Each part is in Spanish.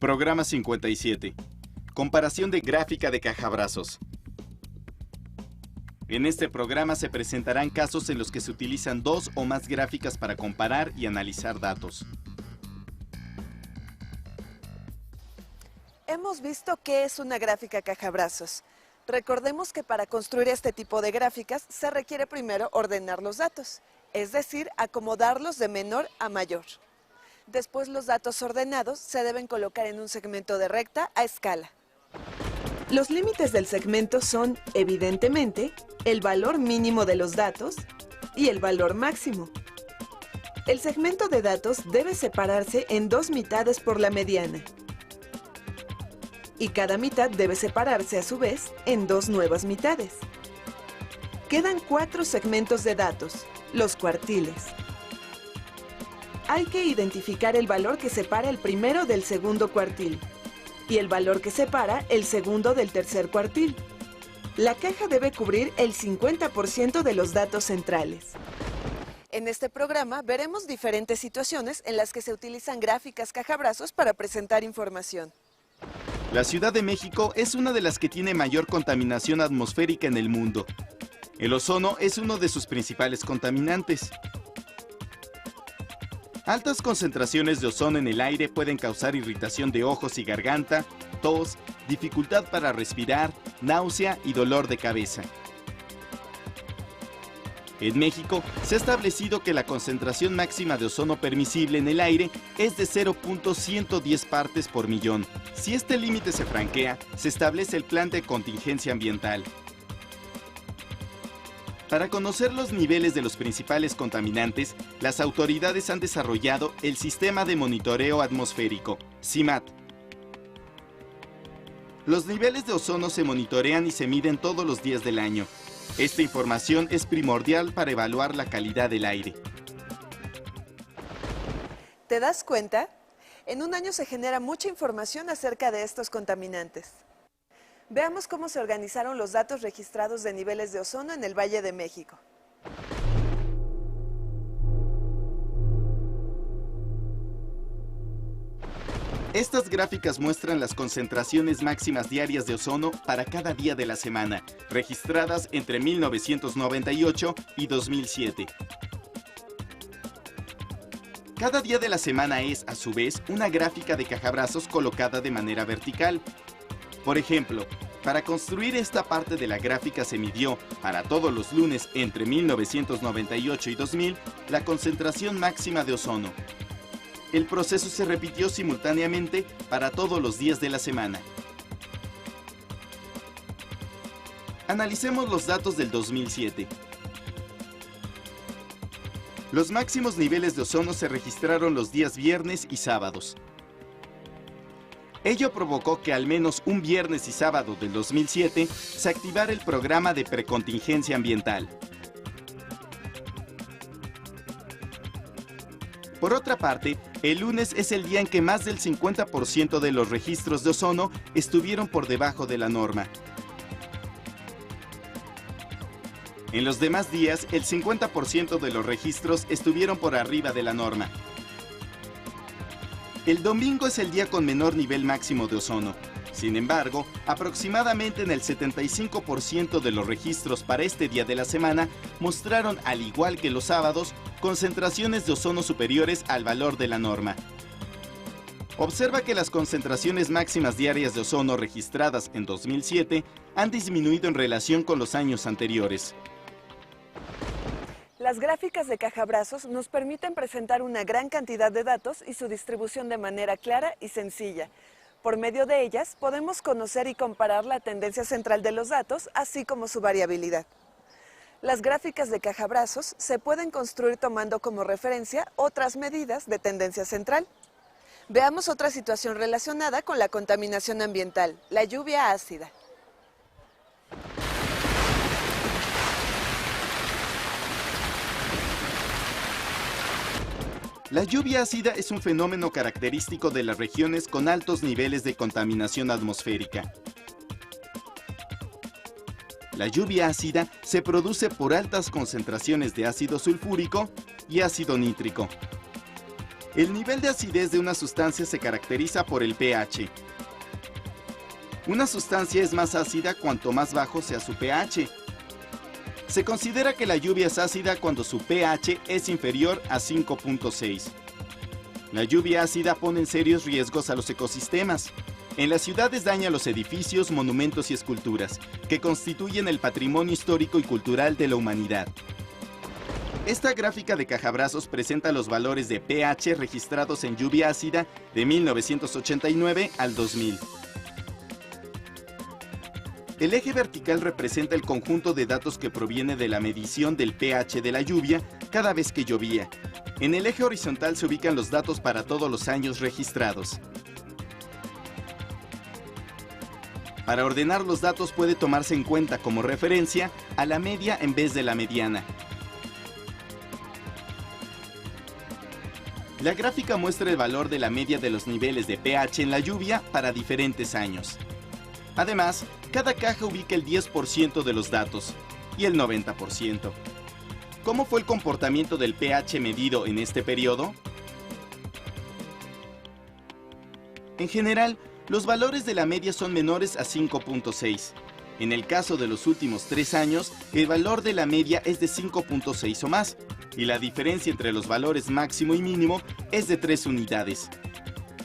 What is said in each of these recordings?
Programa 57. Comparación de gráfica de cajabrazos. En este programa se presentarán casos en los que se utilizan dos o más gráficas para comparar y analizar datos. Hemos visto qué es una gráfica cajabrazos. Recordemos que para construir este tipo de gráficas se requiere primero ordenar los datos, es decir, acomodarlos de menor a mayor. Después los datos ordenados se deben colocar en un segmento de recta a escala. Los límites del segmento son, evidentemente, el valor mínimo de los datos y el valor máximo. El segmento de datos debe separarse en dos mitades por la mediana. Y cada mitad debe separarse a su vez en dos nuevas mitades. Quedan 4 segmentos de datos, los cuartiles. Hay que identificar el valor que separa el primero del segundo cuartil y el valor que separa el segundo del tercer cuartil. La caja debe cubrir el 50% de los datos centrales. En este programa veremos diferentes situaciones en las que se utilizan gráficas cajabrazos para presentar información. La Ciudad de México es una de las que tiene mayor contaminación atmosférica en el mundo. El ozono es uno de sus principales contaminantes. Altas concentraciones de ozono en el aire pueden causar irritación de ojos y garganta, tos, dificultad para respirar, náusea y dolor de cabeza. En México se ha establecido que la concentración máxima de ozono permisible en el aire es de 0.110 partes por millón. Si este límite se franquea, se establece el plan de contingencia ambiental. Para conocer los niveles de los principales contaminantes, las autoridades han desarrollado el Sistema de Monitoreo Atmosférico, CIMAT. Los niveles de ozono se monitorean y se miden todos los días del año. Esta información es primordial para evaluar la calidad del aire. ¿Te das cuenta? En un año se genera mucha información acerca de estos contaminantes. Veamos cómo se organizaron los datos registrados de niveles de ozono en el Valle de México. Estas gráficas muestran las concentraciones máximas diarias de ozono para cada día de la semana, registradas entre 1998 y 2007. Cada día de la semana es, a su vez, una gráfica de cajabrazos colocada de manera vertical. Por ejemplo, para construir esta parte de la gráfica se midió, para todos los lunes entre 1998 y 2000, la concentración máxima de ozono. El proceso se repitió simultáneamente para todos los días de la semana. Analicemos los datos del 2007. Los máximos niveles de ozono se registraron los días viernes y sábados. Ello provocó que al menos un viernes y sábado del 2007 se activara el programa de precontingencia ambiental. Por otra parte, el lunes es el día en que más del 50% de los registros de ozono estuvieron por debajo de la norma. En los demás días, el 50% de los registros estuvieron por arriba de la norma. El domingo es el día con menor nivel máximo de ozono. Sin embargo, aproximadamente en el 75% de los registros para este día de la semana mostraron, al igual que los sábados, concentraciones de ozono superiores al valor de la norma. Observa que las concentraciones máximas diarias de ozono registradas en 2007 han disminuido en relación con los años anteriores. Las gráficas de cajabrazos nos permiten presentar una gran cantidad de datos y su distribución de manera clara y sencilla. Por medio de ellas podemos conocer y comparar la tendencia central de los datos, así como su variabilidad. Las gráficas de cajabrazos se pueden construir tomando como referencia otras medidas de tendencia central. Veamos otra situación relacionada con la contaminación ambiental, la lluvia ácida. La lluvia ácida es un fenómeno característico de las regiones con altos niveles de contaminación atmosférica. La lluvia ácida se produce por altas concentraciones de ácido sulfúrico y ácido nítrico. El nivel de acidez de una sustancia se caracteriza por el pH. Una sustancia es más ácida cuanto más bajo sea su pH. Se considera que la lluvia es ácida cuando su pH es inferior a 5.6. La lluvia ácida pone en serios riesgos a los ecosistemas. En las ciudades daña los edificios, monumentos y esculturas, que constituyen el patrimonio histórico y cultural de la humanidad. Esta gráfica de Cajabrazos presenta los valores de pH registrados en lluvia ácida de 1989 al 2000. El eje vertical representa el conjunto de datos que proviene de la medición del pH de la lluvia cada vez que llovía. En el eje horizontal se ubican los datos para todos los años registrados. Para ordenar los datos puede tomarse en cuenta como referencia a la media en vez de la mediana. La gráfica muestra el valor de la media de los niveles de pH en la lluvia para diferentes años. Además, cada caja ubica el 10% de los datos y el 90%. ¿Cómo fue el comportamiento del pH medido en este periodo? En general, los valores de la media son menores a 5.6. En el caso de los últimos 3 años, el valor de la media es de 5.6 o más, y la diferencia entre los valores máximo y mínimo es de 3 unidades.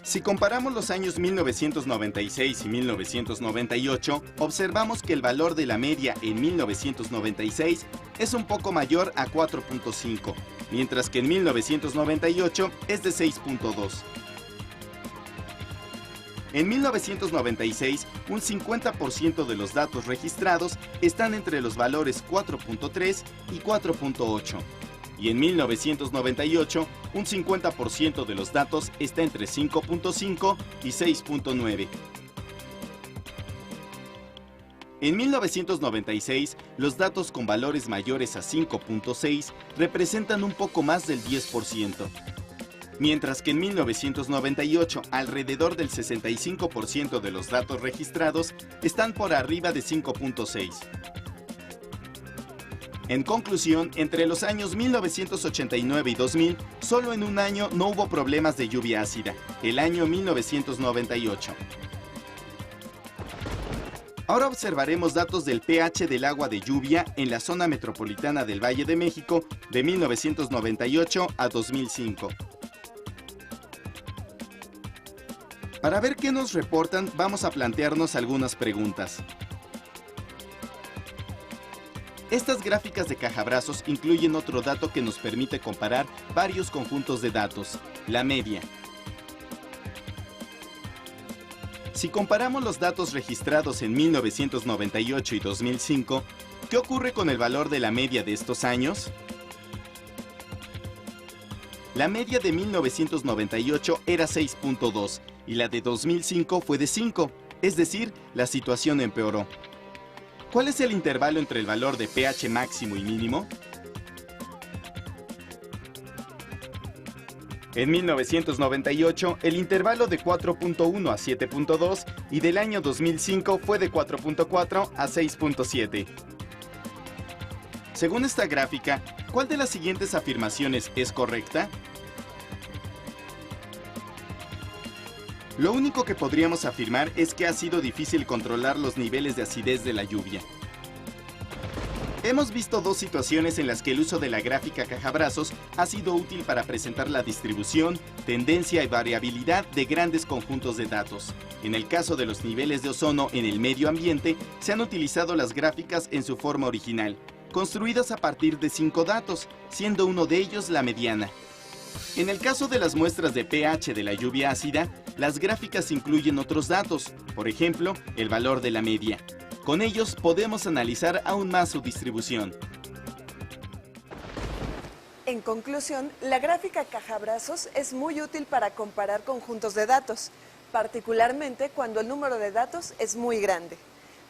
Si comparamos los años 1996 y 1998, observamos que el valor de la media en 1996 es un poco mayor a 4.5, mientras que en 1998 es de 6.2. En 1996, un 50% de los datos registrados están entre los valores 4.3 y 4.8. Y en 1998, un 50% de los datos está entre 5.5 y 6.9. En 1996, los datos con valores mayores a 5.6 representan un poco más del 10%, mientras que en 1998, alrededor del 65% de los datos registrados están por arriba de 5.6. En conclusión, entre los años 1989 y 2000, solo en un año no hubo problemas de lluvia ácida, el año 1998. Ahora observaremos datos del pH del agua de lluvia en la zona metropolitana del Valle de México de 1998 a 2005. Para ver qué nos reportan, vamos a plantearnos algunas preguntas. Estas gráficas de Cajabrazos incluyen otro dato que nos permite comparar varios conjuntos de datos, la media. Si comparamos los datos registrados en 1998 y 2005, ¿qué ocurre con el valor de la media de estos años? La media de 1998 era 6.2 y la de 2005 fue de 5, es decir, la situación empeoró. ¿Cuál es el intervalo entre el valor de pH máximo y mínimo? En 1998, el intervalo de 4.1 a 7.2 y del año 2005 fue de 4.4 a 6.7. Según esta gráfica, ¿cuál de las siguientes afirmaciones es correcta? Lo único que podríamos afirmar es que ha sido difícil controlar los niveles de acidez de la lluvia. Hemos visto dos situaciones en las que el uso de la gráfica Cajabrazos ha sido útil para presentar la distribución, tendencia y variabilidad de grandes conjuntos de datos. En el caso de los niveles de ozono en el medio ambiente, se han utilizado las gráficas en su forma original, construidas a partir de 5 datos, siendo uno de ellos la mediana. En el caso de las muestras de pH de la lluvia ácida, las gráficas incluyen otros datos, por ejemplo, el valor de la media. Con ellos podemos analizar aún más su distribución. En conclusión, la gráfica Cajabrazos es muy útil para comparar conjuntos de datos, particularmente cuando el número de datos es muy grande.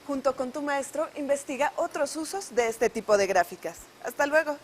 Junto con tu maestro, investiga otros usos de este tipo de gráficas. ¡Hasta luego!